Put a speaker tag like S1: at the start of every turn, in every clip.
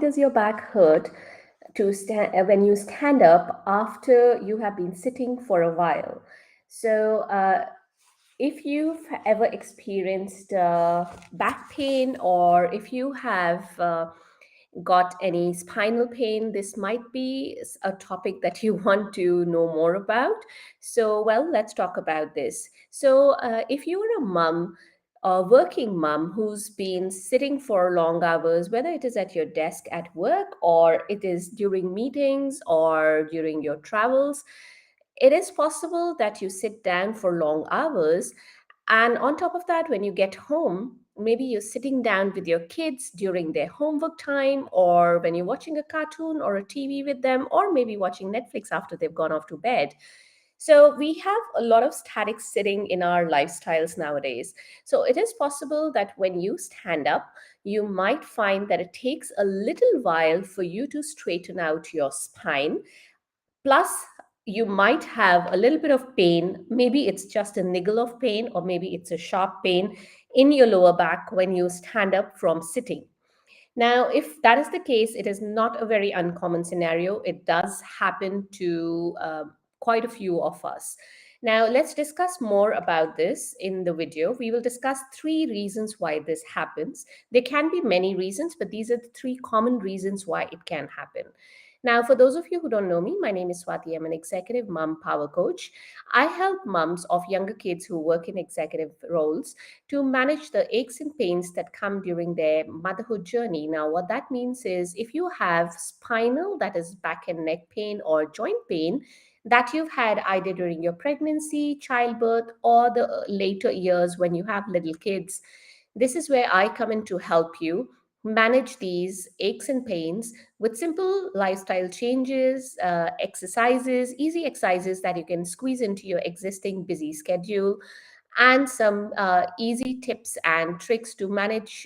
S1: does your back hurt to stand when you stand up after you have been sitting for a while? So, if you've ever experienced back pain, or if you have got any spinal pain, this might be a topic that you want to know more about. So, well, let's talk about this. So, if you are a mom, a working mom who's been sitting for long hours, whether it is at your desk at work, or it is during meetings, or during your travels, it is possible that you sit down for long hours. And on top of that, when you get home, maybe you're sitting down with your kids during their homework time, or when you're watching a cartoon or a TV with them, or maybe watching Netflix after they've gone off to bed. So we have a lot of static sitting in our lifestyles nowadays. So it is possible that when you stand up, you might find that it takes a little while for you to straighten out your spine. Plus, you might have a little bit of pain. Maybe it's just a niggle of pain, or maybe it's a sharp pain in your lower back when you stand up from sitting. Now, if that is the case, it is not a very uncommon scenario. It does happen to quite a few of us. Now, let's discuss more about this in the video. We will discuss three reasons why this happens. There can be many reasons, but these are the three common reasons why it can happen. Now, for those of you who don't know me, my name is Swati. I'm an executive mom power coach. I help moms of younger kids who work in executive roles to manage the aches and pains that come during their motherhood journey. Now, what that means is if you have spinal, that is back and neck pain, or joint pain that you've had either during your pregnancy, childbirth, or the later years when you have little kids, this is where I come in to help you manage these aches and pains with simple lifestyle changes, exercises, easy exercises that you can squeeze into your existing busy schedule, and some easy tips and tricks to manage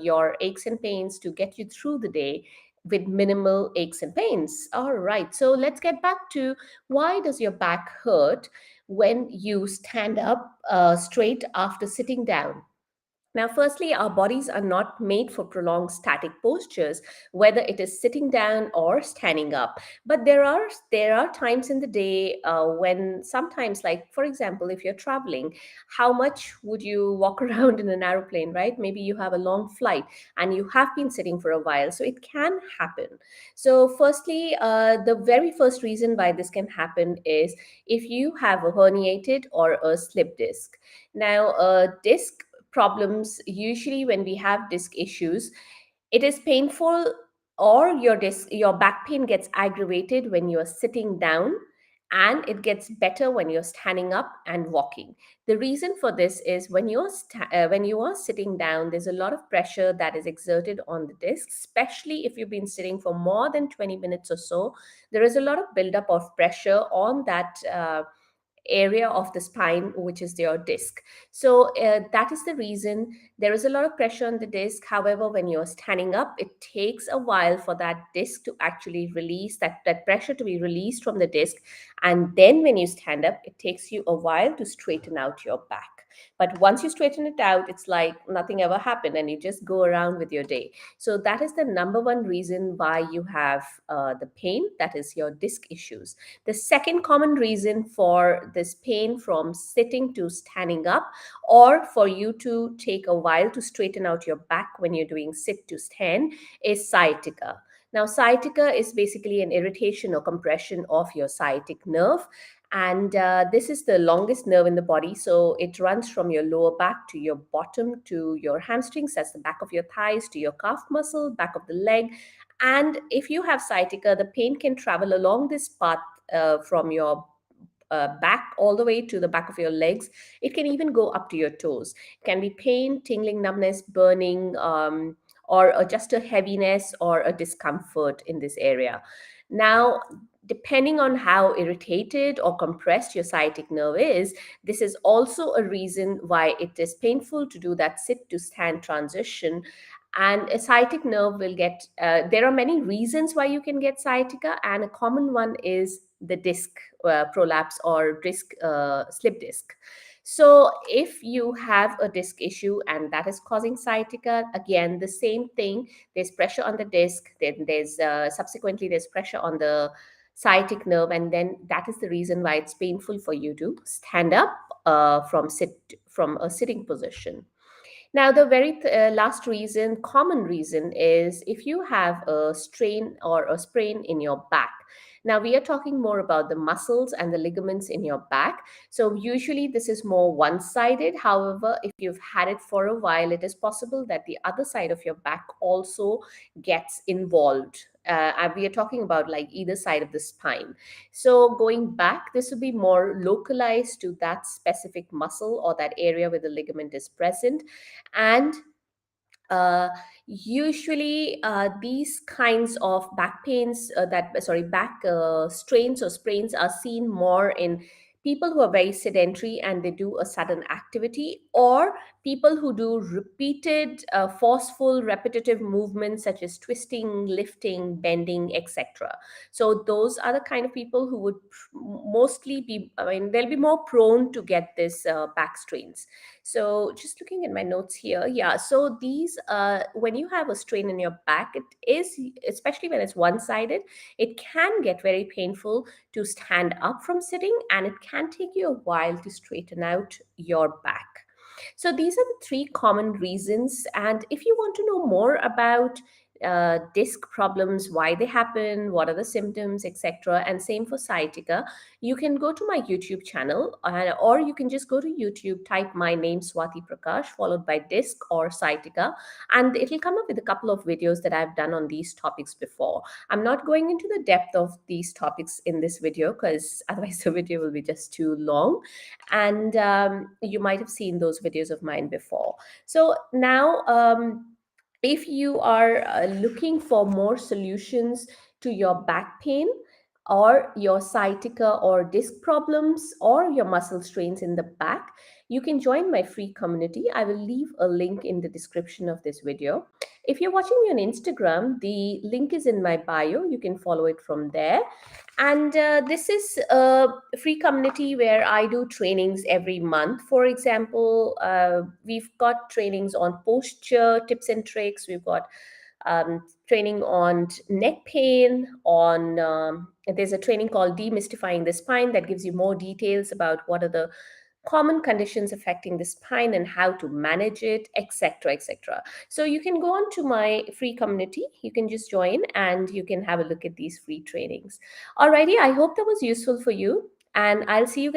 S1: your aches and pains to get you through the day with minimal aches and pains. All right, so let's get back to why does your back hurt when you stand up straight after sitting down? Now, firstly, our bodies are not made for prolonged static postures, whether it is sitting down or standing up. But there are times in the day when sometimes, like for example, if you're traveling, how much would you walk around in an aeroplane, right? Maybe you have a long flight and you have been sitting for a while, so it can happen. So, firstly, the very first reason why this can happen is if you have a herniated or a slip disc. Now, a disc problems, usually when we have disc issues, it is painful, or your back pain gets aggravated when you're sitting down, and it gets better when you're standing up and walking. The reason for this is when you are sitting down, there's a lot of pressure that is exerted on the disc, especially if you've been sitting for more than 20 minutes or so. There is a lot of buildup of pressure on that area of the spine, which is your disc. So that is the reason there is a lot of pressure on the disc. However, when you're standing up, it takes a while for that disc to actually release, that pressure to be released from the disc. And then when you stand up, it takes you a while to straighten out your back. But once you straighten it out, it's like nothing ever happened and you just go around with your day. So that is the number one reason why you have the pain, that is your disc issues. The second common reason for this pain from sitting to standing up, or for you to take a while to straighten out your back when you're doing sit to stand, is sciatica. Now, sciatica is basically an irritation or compression of your sciatic nerve. And this is the longest nerve in the body. So it runs from your lower back to your bottom to your hamstrings, that's the back of your thighs, to your calf muscle, back of the leg. And if you have sciatica, the pain can travel along this path from your back all the way to the back of your legs. It can even go up to your toes. It can be pain, tingling, numbness, burning, or just a heaviness or a discomfort in this area. Now, depending on how irritated or compressed your sciatic nerve is, this is also a reason why it is painful to do that sit to stand transition. And a sciatic nerve will get, there are many reasons why you can get sciatica, and a common one is the disc prolapse or disc slip disc. So if you have a disc issue and that is causing sciatica, again, the same thing. There's pressure on the disc, then there's subsequently there's pressure on the sciatic nerve, and then that is the reason why it's painful for you to stand up from a sitting position. Now, the very last reason, common reason, is if you have a strain or a sprain in your back. Now, we are talking more about the muscles and the ligaments in your back. So, usually this is more one sided. However, if you've had it for a while, it is possible that the other side of your back also gets involved. And we are talking about like either side of the spine. So, going back, this would be more localized to that specific muscle or that area where the ligament is present. And uh, usually these kinds of back pains back strains or sprains are seen more in people who are very sedentary and they do a sudden activity, or people who do repeated forceful repetitive movements such as twisting, lifting, bending, etc. So those are the kind of people who would mostly be, I mean, they'll be more prone to get this back strains. So just looking at my notes here, yeah. So these, when you have a strain in your back, it is, especially when it's one-sided, it can get very painful to stand up from sitting, and it can take you a while to straighten out your back. So these are the three common reasons. And if you want to know more about disc problems, why they happen, what are the symptoms, etc., and same for sciatica, you can go to my YouTube channel, or you can just go to YouTube, type my name Swati Prakash, followed by disc or sciatica, and it'll come up with a couple of videos that I've done on these topics before. I'm not going into the depth of these topics in this video because otherwise the video will be just too long. And you might have seen those videos of mine before. So now, if you are looking for more solutions to your back pain or your sciatica or disc problems or your muscle strains in the back, you can join my free community. I will leave a link in the description of this video. If you're watching me on Instagram, the link is in my bio. You can follow it from there. And this is a free community where I do trainings every month. For example, we've got trainings on posture, tips and tricks. We've got training on neck pain, on there's a training called Demystifying the Spine that gives you more details about what are the common conditions affecting the spine and how to manage it, etc., etc. So you can go on to my free community, you can just join and you can have a look at these free trainings. Alrighty, I hope that was useful for you, and I'll see you guys